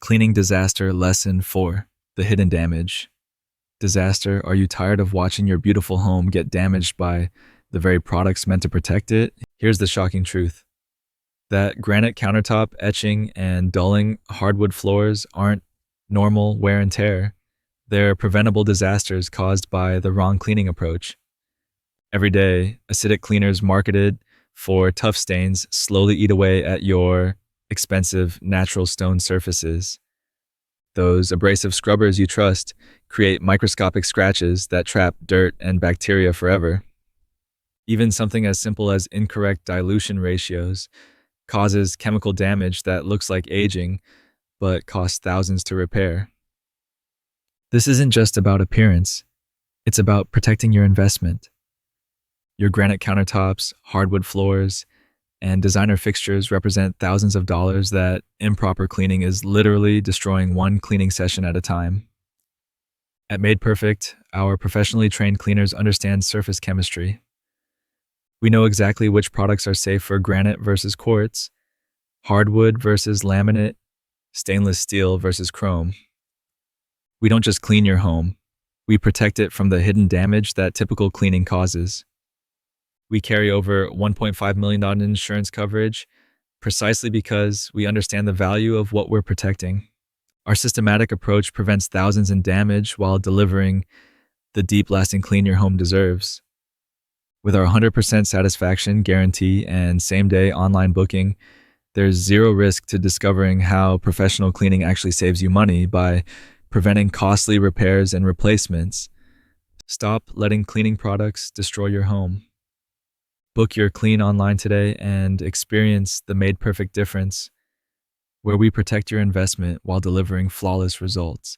Cleaning Disaster Lesson 4: The Hidden Damage. Disaster, are you tired of watching your beautiful home get damaged by the very products meant to protect it? Here's the shocking truth: that granite countertop etching and dulling hardwood floors aren't normal wear and tear. They're preventable disasters caused by the wrong cleaning approach. Every day, acidic cleaners marketed for tough stains slowly eat away at your expensive natural stone surfaces. Those abrasive scrubbers you trust create microscopic scratches that trap dirt and bacteria forever. Even something as simple as incorrect dilution ratios causes chemical damage that looks like aging but costs thousands to repair. This isn't just about appearance, it's about protecting your investment. Your granite countertops, hardwood floors, and designer fixtures represent thousands of dollars that improper cleaning is literally destroying one cleaning session at a time. At Made Perfect, our professionally trained cleaners understand surface chemistry. We know exactly which products are safe for granite versus quartz, hardwood versus laminate, stainless steel versus chrome. We don't just clean your home, we protect it from the hidden damage that typical cleaning causes. We carry over $1.5 million in insurance coverage precisely because we understand the value of what we're protecting. Our systematic approach prevents thousands in damage while delivering the deep, lasting clean your home deserves. With our 100% satisfaction guarantee and same-day online booking, there's zero risk to discovering how professional cleaning actually saves you money by preventing costly repairs and replacements. Stop letting cleaning products destroy your home. Book your clean online today and experience the Made Perfect difference, where we protect your investment while delivering flawless results.